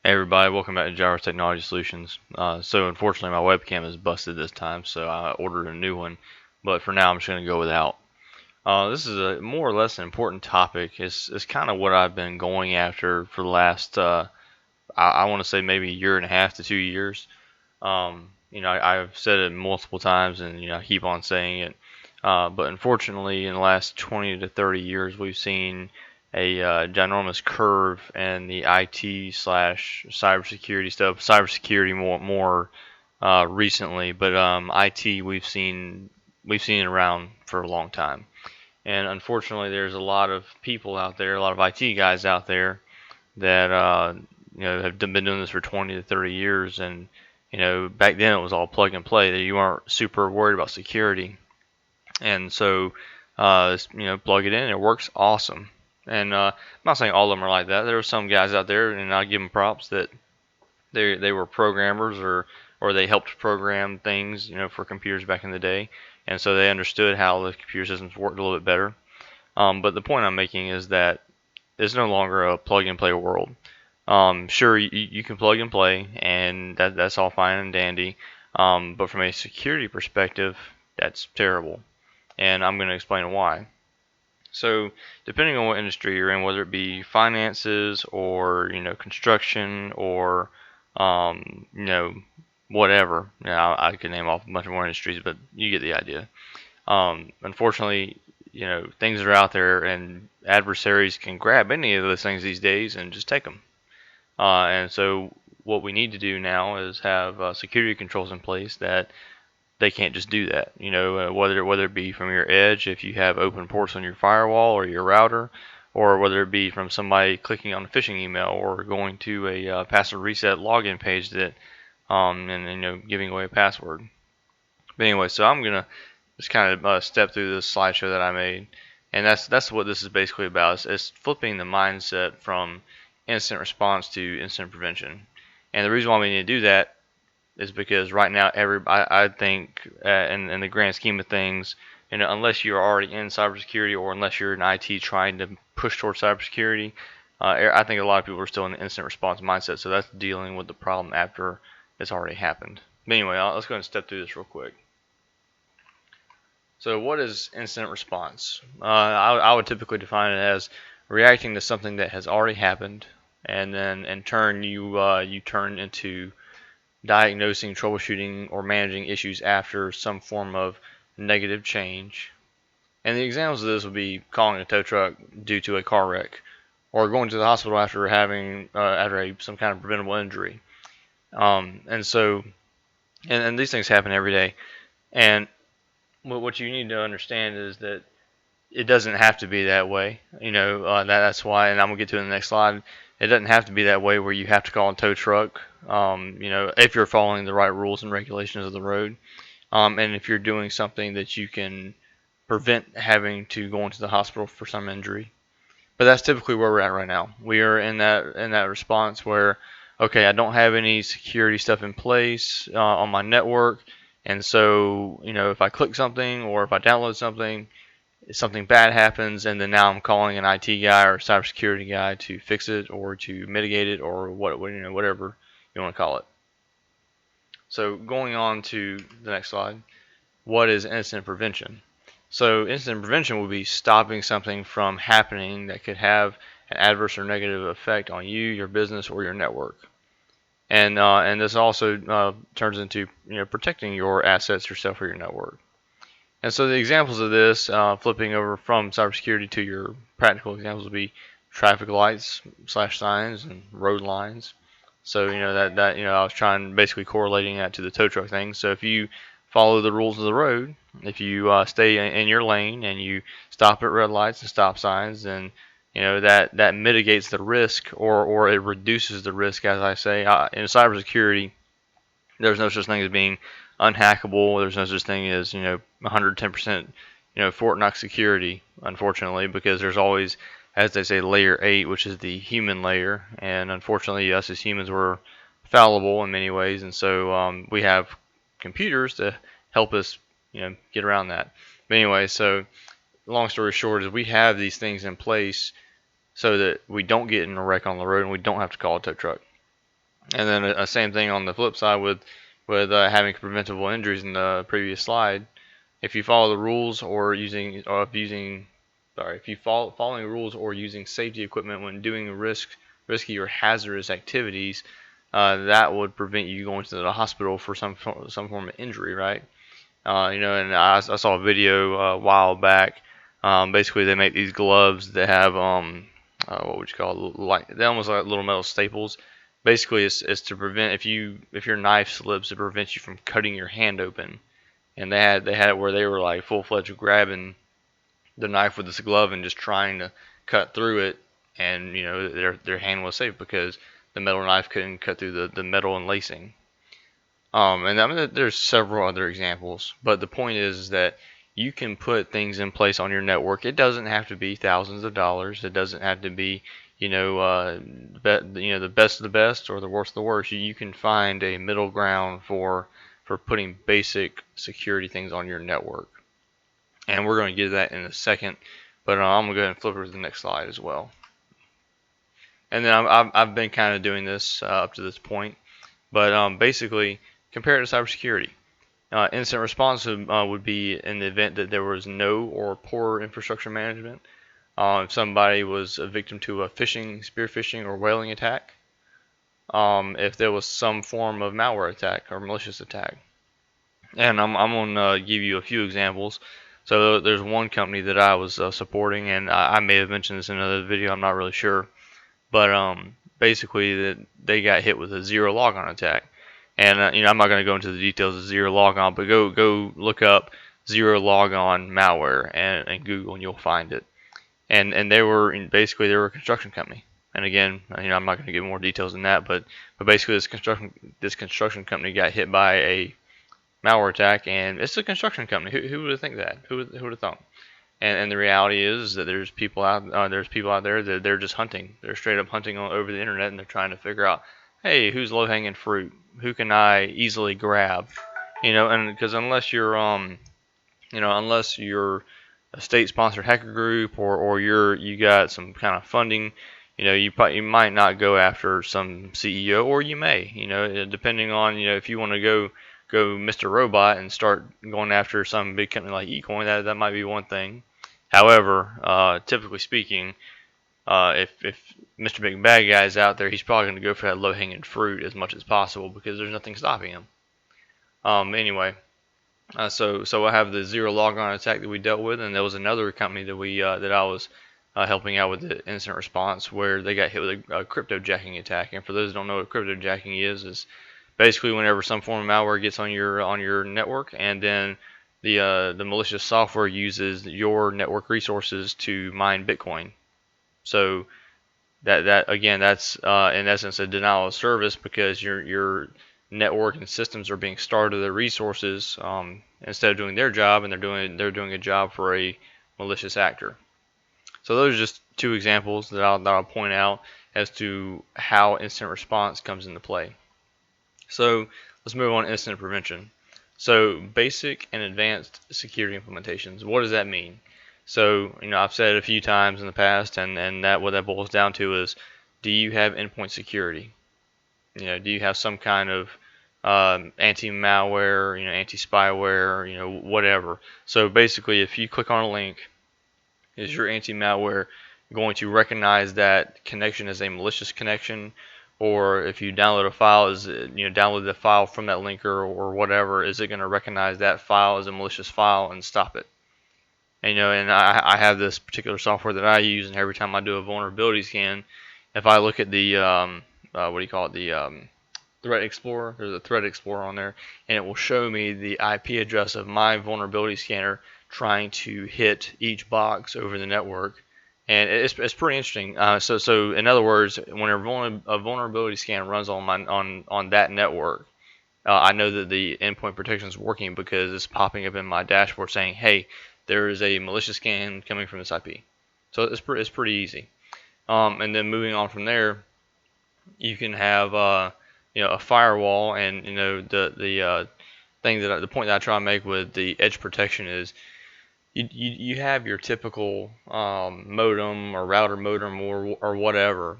Hey everybody, welcome back to Gyros Technology Solutions. So unfortunately my webcam is busted this time, so I ordered a new one, but for now I'm just going to go without. This is a more or less an important topic. It's kind of what I've been going after for the last, I want to say maybe a year and a half to 2 years. I've said it multiple times and, I keep on saying it. But unfortunately in the last 20 to 30 years we've seen a ginormous curve in the IT slash cybersecurity stuff. Cybersecurity more recently, but IT we've seen it around for a long time. And unfortunately, there's a lot of people out there, a lot of IT guys out there that have been doing this for 20 to 30 years. And back then it was all plug and play. That you weren't super worried about security, and so plug it in, it works awesome. And I'm not saying all of them are like that. There were some guys out there, and I give them props that they were programmers or they helped program things, for computers back in the day, and so they understood how the computer systems worked a little bit better. But the point I'm making is that it's no longer a plug and play world. Sure, you can plug and play, and that's all fine and dandy. But from a security perspective, that's terrible, and I'm going to explain why. So, depending on what industry you're in, whether it be finances or construction or um, you know whatever, I could name off a bunch of more industries, but you get the idea. Unfortunately, things are out there, and adversaries can grab any of those things these days and just take them. And so, what we need to do now is have security controls in place that they can't just do that. Whether it be from your edge, if you have open ports on your firewall or your router, or whether it be from somebody clicking on a phishing email or going to a password reset login page that and giving away a password. But anyway, so I'm gonna just kind of step through this slideshow that I made, and that's what this is basically about. It's flipping the mindset from incident response to incident prevention. And the reason why we need to do that is because right now, I think, in the grand scheme of things, unless you're already in cybersecurity or unless you're in IT trying to push towards cybersecurity, I think a lot of people are still in the incident response mindset. So that's dealing with the problem after it's already happened. But anyway, let's go ahead and step through this real quick. So what is incident response? I would typically define it as reacting to something that has already happened, and then in turn you turn into diagnosing, troubleshooting, or managing issues after some form of negative change. And the examples of this would be calling a tow truck due to a car wreck, or going to the hospital after having some kind of preventable injury. And so, and these things happen every day. And what you need to understand is that it doesn't have to be that way. That's why, and I'm gonna get to it in the next slide. It doesn't have to be that way where you have to call a tow truck. If you're following the right rules and regulations of the road, and if you're doing something that you can prevent having to go into the hospital for some injury. But that's typically where we're at right now. We are in that response where, okay, I don't have any security stuff in place on my network, and so if I click something or if I download something bad happens, and then now I'm calling an IT guy or a cybersecurity guy to fix it or to mitigate it or whatever you want to call it. So going on to the next slide, what is incident prevention? So incident prevention will be stopping something from happening that could have an adverse or negative effect on you, your business, or your network. And this also turns into protecting your assets, yourself, or your network. And so the examples of this, flipping over from cybersecurity to your practical examples, would be traffic lights slash signs and road lines. So that I was trying basically correlating that to the tow truck thing. So if you follow the rules of the road, if you stay in your lane and you stop at red lights and stop signs, then that mitigates the risk or it reduces the risk. As I say, in cybersecurity, there's no such thing as being unhackable. There's no such thing as 110% Fort Knox security, unfortunately, because there's always, as they say, layer 8, which is the human layer, and unfortunately us as humans were fallible in many ways, and so we have computers to help us get around that. But anyway, so long story short is we have these things in place so that we don't get in a wreck on the road and we don't have to call a tow truck. And then a same thing on the flip side with having preventable injuries in the previous slide. If you follow the rules if you follow following rules or using safety equipment when doing risky or hazardous activities, that would prevent you going to the hospital for some form of injury, right? And I saw a video a while back. Basically, they make these gloves that have what would you call it? Like they almost like little metal staples. Basically, it's to prevent if your knife slips, it prevents you from cutting your hand open. And they had it where they were like full fledged grabbing the knife with this glove and just trying to cut through it, and their hand was safe because the metal knife couldn't cut through the metal and lacing. And I mean, there's several other examples, but the point is that you can put things in place on your network. It doesn't have to be thousands of dollars. It doesn't have to be, the best of the best or the worst of the worst. You can find a middle ground for putting basic security things on your network. And we're going to get to that in a second, but I'm going to go ahead and flip over to the next slide as well. And then I've been kind of doing this up to this point, but basically compare it to cybersecurity. Incident response would be in the event that there was no or poor infrastructure management. If somebody was a victim to a phishing, spear phishing, or whaling attack. If there was some form of malware attack or malicious attack. And I'm going to give you a few examples. So there's one company that I was supporting, and I may have mentioned this in another video. I'm not really sure. But basically, they got hit with a zero logon attack. And I'm not going to go into the details of zero logon, but go look up zero logon malware and Google, and you'll find it. And they were a construction company. And again, I'm not going to give more details than that, but basically this construction company got hit by a malware attack, and it's a construction company. Who would have think that? Who would have thought? And the reality is that there's people out there that they're just hunting. They're straight up hunting over the internet, and they're trying to figure out, hey, who's low hanging fruit? Who can I easily grab? And because unless you're a state sponsored hacker group or you got some kind of funding, you might not go after some CEO, or you may, depending on if you want to go Mr. Robot and start going after some big company like eCoin, that might be one thing. However, typically speaking, if Mr. Big Bad Guy is out there, he's probably going to go for that low-hanging fruit as much as possible because there's nothing stopping him. Anyway, so I have the zero logon attack that we dealt with, and there was another company that I was helping out with the incident response where they got hit with a cryptojacking attack. And for those who don't know what cryptojacking is basically whenever some form of malware gets on your network, and then the malicious software uses your network resources to mine Bitcoin. So that again, that's in essence a denial of service because your network and systems are being starved of their resources instead of doing their job, and they're doing a job for a malicious actor. So those are just two examples that I'll point out as to how incident response comes into play. So let's move on to incident prevention. So basic and advanced security implementations. What does that mean? So I've said it a few times in the past, and that what that boils down to is, do you have endpoint security? Do you have some kind of anti-malware, anti-spyware, whatever. So basically, if you click on a link, is your anti-malware going to recognize that connection as a malicious connection? Or if you download a file, download the file from that link or whatever, is it going to recognize that file as a malicious file and stop it? And I have this particular software that I use, and every time I do a vulnerability scan, if I look at the Threat Explorer, there's a Threat Explorer on there, and it will show me the IP address of my vulnerability scanner trying to hit each box over the network. And it's pretty interesting. So in other words, when a vulnerability scan runs on that network, I know that the endpoint protection is working because it's popping up in my dashboard saying, "Hey, there is a malicious scan coming from this IP." So it's pretty easy. And then moving on from there, you can have a firewall, and the point that I try to make with the edge protection is, you have your typical modem or router modem or whatever,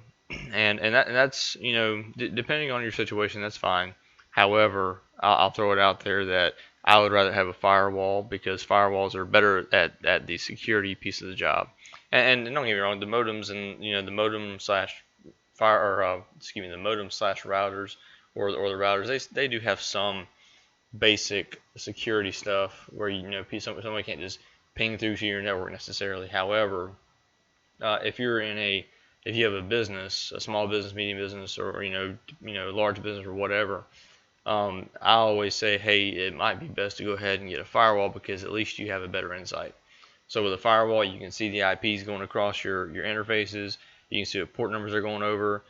and that's depending on your situation, that's fine. However, I'll throw it out there that I would rather have a firewall because firewalls are better at the security piece of the job. And don't get me wrong, the modems and the modem slash fire or excuse me, the modem slash routers or the routers, they do have some basic security stuff where somebody can't just ping through to your network necessarily. However, if you're in if you have a business, a small business, medium business, or large business or whatever, I always say, hey, it might be best to go ahead and get a firewall because at least you have a better insight. So with a firewall, you can see the IPs going across your interfaces. You can see what port numbers are going over.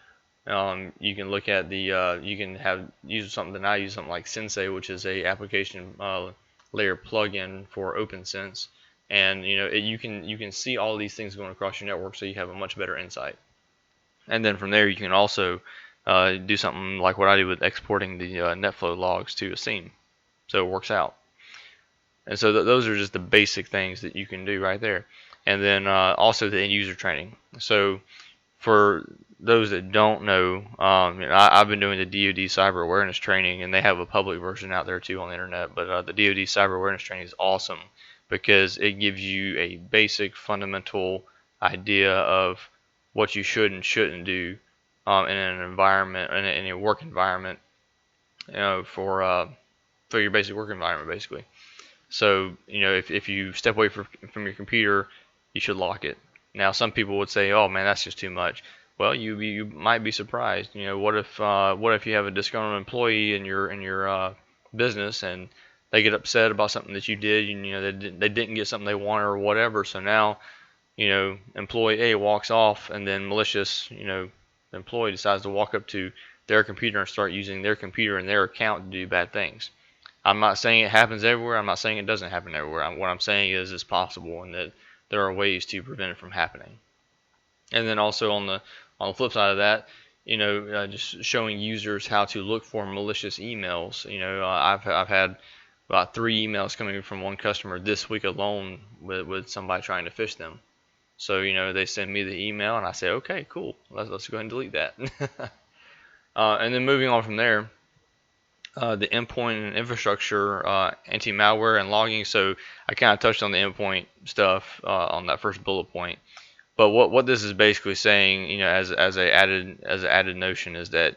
You can look at you can use something that I use, something like Sensei, which is a application layer plugin for OpenSense, and you can see all these things going across your network, so you have a much better insight. And then from there, you can also do something like what I do with exporting the NetFlow logs to a SIEM, so it works out. And so those are just the basic things that you can do right there. And then also the end user training. So for those that don't know, I've been doing the DoD cyber awareness training, and they have a public version out there too on the internet. But the DoD cyber awareness training is awesome because it gives you a basic fundamental idea of what you should and shouldn't do in an environment, in a work environment, for your basic work environment, basically. So, if you step away from your computer, you should lock it. Now, some people would say, "Oh man, that's just too much." Well, you might be surprised. What if you have a disgruntled employee in your business and they get upset about something that you did, they didn't get something they wanted or whatever. So now, employee A walks off, and then malicious, employee decides to walk up to their computer and start using their computer and their account to do bad things. I'm not saying it happens everywhere. I'm not saying it doesn't happen everywhere. What I'm saying is it's possible, and that there are ways to prevent it from happening. And then also on the flip side of that, just showing users how to look for malicious emails. I've had about 3 emails coming from one customer this week alone with somebody trying to phish them. So they send me the email, and I say, okay, cool, let's go ahead and delete that. And then moving on from there. The endpoint and infrastructure, anti-malware and logging. So I kind of touched on the endpoint stuff on that first bullet point. But what this is basically saying, as a added notion, is that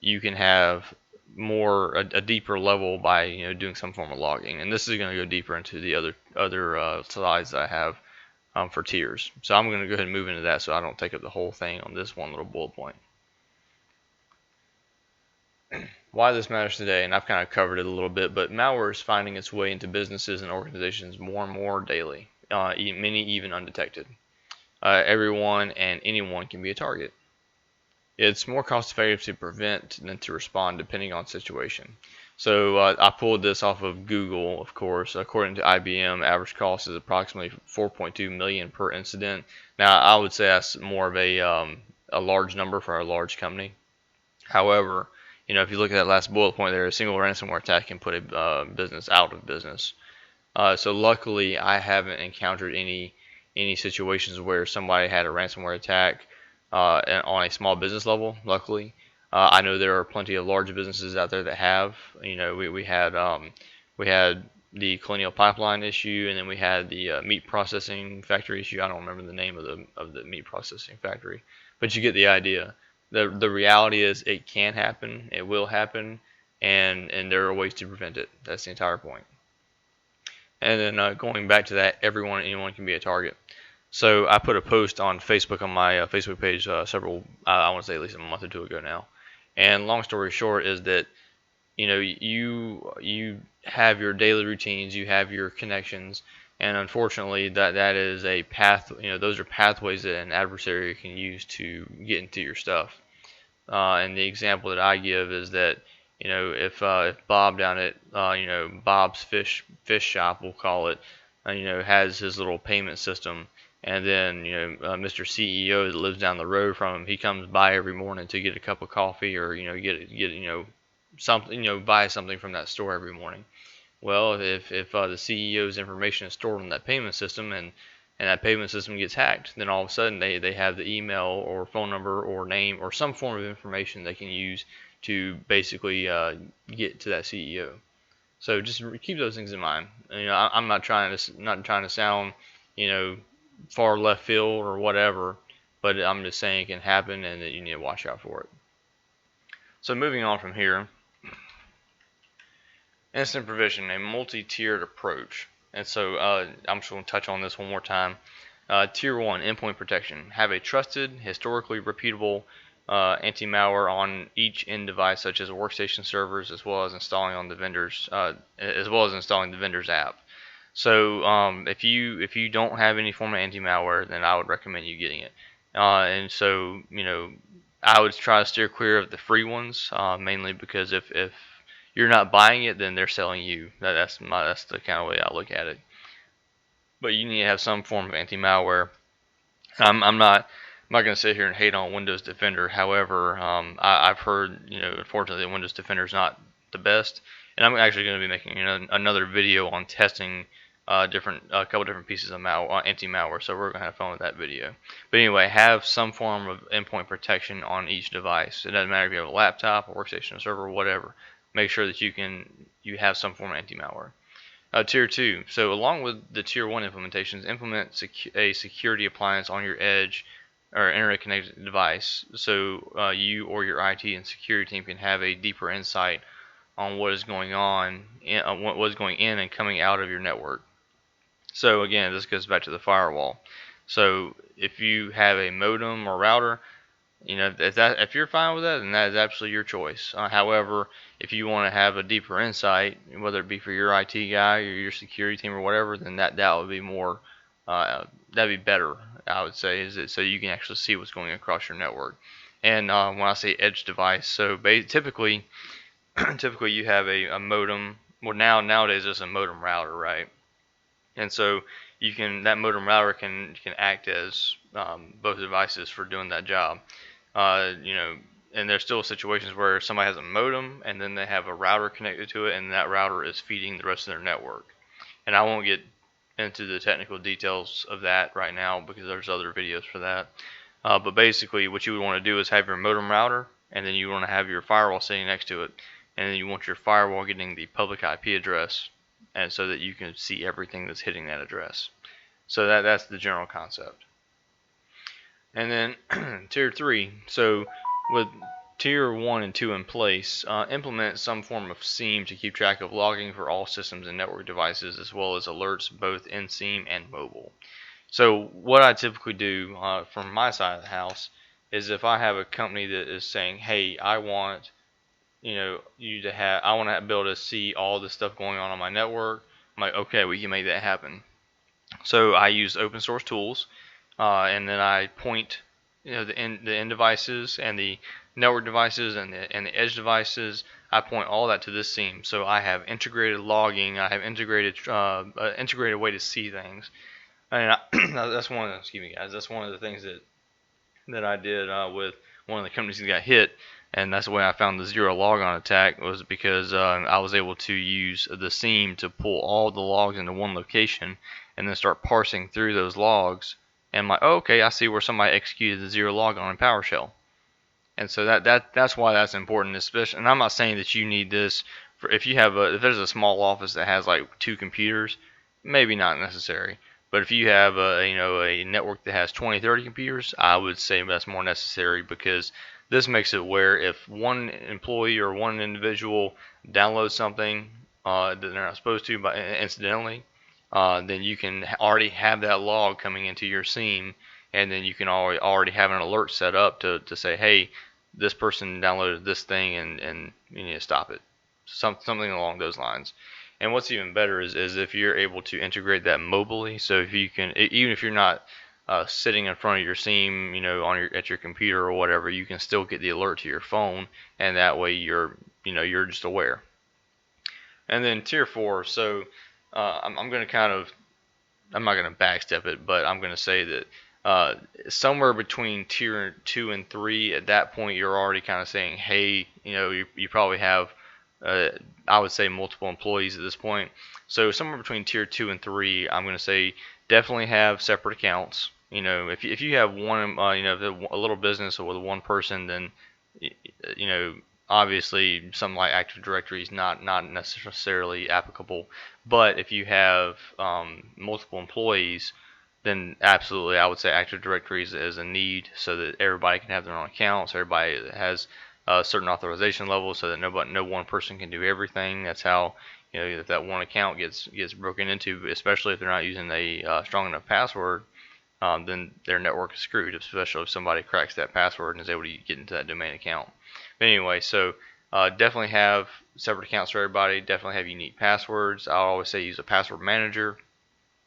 you can have a deeper level by doing some form of logging. And this is going to go deeper into the other slides that I have for tiers. So I'm going to go ahead and move into that so I don't take up the whole thing on this one little bullet point. Why this matters today, and I've kind of covered it a little bit, but malware is finding its way into businesses and organizations more and more daily, many even undetected. Everyone and anyone can be a target. It's more cost effective to prevent than to respond depending on situation. So I pulled this off of Google, of course. According to IBM, average cost is approximately $4.2 million per incident. Now I would say that's more of a large number for a large company. However, if you look at that last bullet point there, a single ransomware attack can put a business out of business. So luckily, I haven't encountered any situations where somebody had a ransomware attack on a small business level. Luckily, I know there are plenty of large businesses out there that have. We had the Colonial Pipeline issue, and then we had the meat processing factory issue. I don't remember the name of the meat processing factory, but you get the idea. The reality is it can happen, it will happen, and there are ways to prevent it. That's the entire point. And then going back to that, anyone can be a target. So I put a post on Facebook on my Facebook page I want to say at least a month or two ago now. And long story short is that you have your daily routines, you have your connections, and unfortunately that is a path. Those are pathways that an adversary can use to get into your stuff. And the example that I give is that if Bob down at Bob's fish shop, we'll call it, has his little payment system, and then Mr. CEO that lives down the road from him, he comes by every morning to get a cup of coffee or get something, buy something from that store every morning. Well, if the CEO's information is stored in that payment system, and and that payment system gets hacked, then all of a sudden they have the email or phone number or name or some form of information they can use to basically get to that CEO. So just keep those things in mind. I'm not trying to sound, far left field or whatever, but I'm just saying it can happen and that you need to watch out for it. So moving on from here, incident prevention, a multi-tiered approach. And so I'm just going to touch on this one more time. Tier 1, endpoint protection. Have a trusted, historically repeatable anti-malware on each end device, such as workstation servers, as well as installing the vendor's app. So if you don't have any form of anti-malware, then I would recommend you getting it. And so I would try to steer clear of the free ones, mainly because if you're not buying it, then they're selling you. That's the kind of way I look at it. But you need to have some form of anti-malware. I'm not going to sit here and hate on Windows Defender. However, I've heard, unfortunately, Windows Defender is not the best, and I'm actually going to be making another video on testing a couple different pieces of anti-malware. So we're going to have fun with that video. But anyway, have some form of endpoint protection on each device. It doesn't matter if you have a laptop, a workstation, a server, whatever. Make sure that you have some form of anti-malware. Tier 2. So along with the Tier 1 implementations, implement a security appliance on your edge or internet connected device, so you or your IT and security team can have a deeper insight on what is going in and coming out of your network. So again, this goes back to the firewall. So if you have a modem or router, if you're fine with that, then that is absolutely your choice. However, if you want to have a deeper insight, whether it be for your IT guy or your security team or whatever, then that would be more, that'd be better, I would say, is it so you can actually see what's going across your network. And when I say edge device, so typically you have a modem. Well, nowadays it's a modem router, right? And so that modem router can act as both devices for doing that job. And there's still situations where somebody has a modem and then they have a router connected to it, and that router is feeding the rest of their network. And I won't get into the technical details of that right now because there's other videos for that. But basically what you would want to do is have your modem router, and then you want to have your firewall sitting next to it, and then you want your firewall getting the public IP address, and so that you can see everything that's hitting that address. So that's the general concept. And then Tier 3. So with Tier 1 and 2 in place, implement some form of SIEM to keep track of logging for all systems and network devices, as well as alerts both in SIEM and mobile. So what I typically do from my side of the house is, if I have a company that is saying, hey, I want I want to be able to see all the stuff going on my network, I'm like, okay, we can make that happen. So I use open source tools, and then I point the end devices and the network devices and the edge devices. I point all that to this SIEM. So I have integrated logging. I have integrated way to see things. And that's one of the things that I did with one of the companies that got hit. And that's the way I found the zero logon attack, was because I was able to use the SIEM to pull all the logs into one location and then start parsing through those logs. And I'm like, oh, okay, I see where somebody executed the zero logon in PowerShell. And so that's why that's important, especially. And I'm not saying that you need this for if there's a small office that has like 2 computers, maybe not necessary. But if you have a network that has 20, 30 computers, I would say that's more necessary, because this makes it where if one employee or one individual downloads something that they're not supposed to, but incidentally, then you can already have that log coming into your SIEM, and then you can already have an alert set up to say, hey, this person downloaded this thing and you need to stop it. Something along those lines. And what's even better is if you're able to integrate that mobily. So if you can, even if you're not sitting in front of your SIEM, at your computer or whatever, you can still get the alert to your phone, and that way you're just aware. And then Tier 4. So I'm not going to backstep it, but I'm going to say that somewhere between Tier 2 and 3, at that point you're already kind of saying, hey, you probably have, I would say, multiple employees at this point. So somewhere between Tier 2 and 3, I'm going to say definitely have separate accounts. If you have one, a little business with one person, then you know, obviously something like Active Directory is not necessarily applicable. But if you have multiple employees, then absolutely I would say Active Directory is a need, so that everybody can have their own accounts. Everybody has a certain authorization level, so that no one person can do everything. That's how, if that one account gets broken into, especially if they're not using a strong enough password, then their network is screwed, especially if somebody cracks that password and is able to get into that domain account. But anyway, so definitely have separate accounts for everybody. Definitely have unique passwords. I always say use a password manager.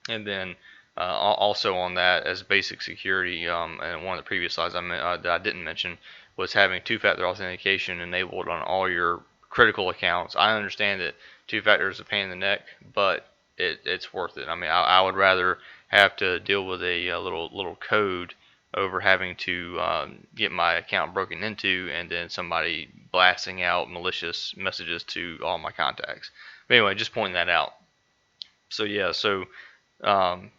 And then also on that, as basic security, and one of the previous slides that I didn't mention was having two-factor authentication enabled on all your critical accounts. I understand that two-factor is a pain in the neck, but it's worth it. I mean, I would rather have to deal with a little code over having to get my account broken into and then somebody blasting out malicious messages to all my contacts. But anyway, just pointing that out. So yeah, so um,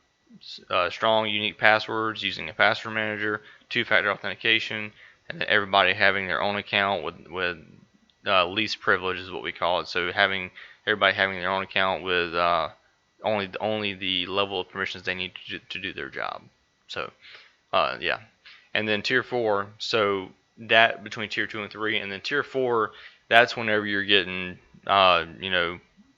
strong, unique passwords using a password manager, two-factor authentication, and then everybody having their own account with least privilege is what we call it. So everybody having their own account with only the level of permissions they need to do their job. So yeah, and then tier 4. So that between tier 2 and 3, and then tier 4. That's whenever you're getting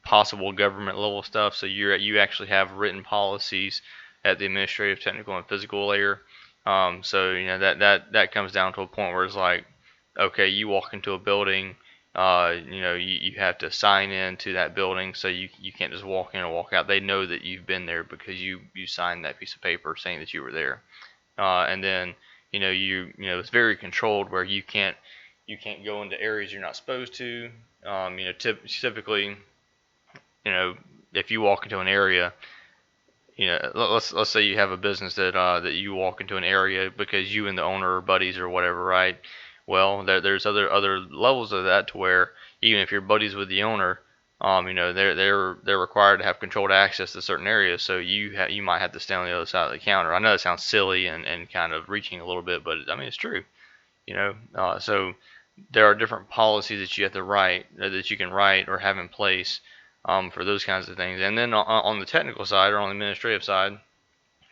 possible government level stuff. So you actually have written policies at the administrative, technical, and physical layer. So that comes down to a point where it's like, okay, you walk into a building, you have to sign in to that building, so you can't just walk in and walk out. They know that you've been there because you signed that piece of paper saying that you were there. And then it's very controlled where you can't go into areas you're not supposed to. Typically, if you walk into an area, let's say you have a business that you walk into an area because you and the owner are buddies or whatever, right? Well, there's other levels of that to where even if you're buddies with the owner, they're required to have controlled access to certain areas. So you might have to stay on the other side of the counter. I know that sounds silly and kind of reaching a little bit, but I mean it's true. So there are different policies that you have to write, that you can write or have in place for those kinds of things. And then on the technical side or on the administrative side,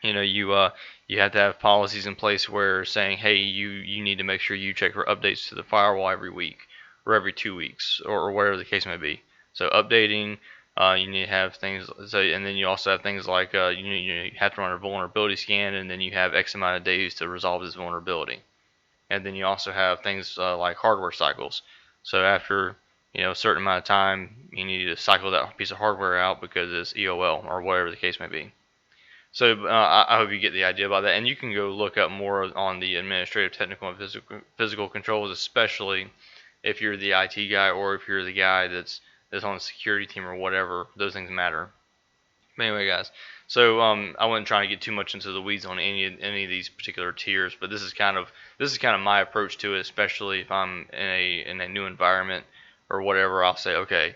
you have to have policies in place where saying, hey, you need to make sure you check for updates to the firewall every week or every 2 weeks or whatever the case may be. So updating, you need to have things. So and then you also have things like you have to run a vulnerability scan, and then you have X amount of days to resolve this vulnerability. And then you also have things like hardware cycles. So after a certain amount of time, you need to cycle that piece of hardware out because it's EOL or whatever the case may be. So I hope you get the idea about that, and you can go look up more on the administrative, technical, and physical controls, especially if you're the IT guy or if you're the guy that's on the security team or whatever. Those things matter. But anyway, guys, so I wasn't trying to get too much into the weeds on any of these particular tiers, but this is kind of my approach to it, especially if I'm in a new environment or whatever. I'll say, okay,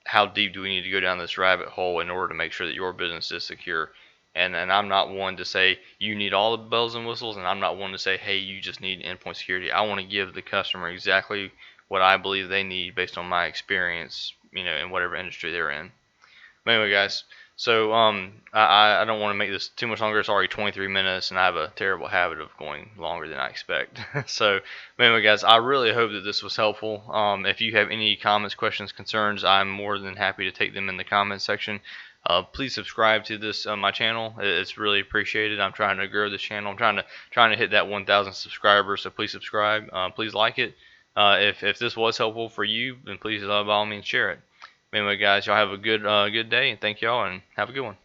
how deep do we need to go down this rabbit hole in order to make sure that your business is secure? And I'm not one to say you need all the bells and whistles, and I'm not one to say, hey, you just need endpoint security. I want to give the customer exactly what I believe they need based on my experience, in whatever industry they're in. But anyway, guys, so I don't want to make this too much longer. It's already 23 minutes, and I have a terrible habit of going longer than I expect. So anyway, guys, I really hope that this was helpful. If you have any comments, questions, concerns, I'm more than happy to take them in the comments section. Please subscribe to this my channel. It's really appreciated. I'm trying to grow this channel. I'm trying to hit that 1,000 subscribers. So please subscribe. Please like it. If this was helpful for you, then please by all means share it. Anyway, guys, y'all have a good day, and thank y'all, and have a good one.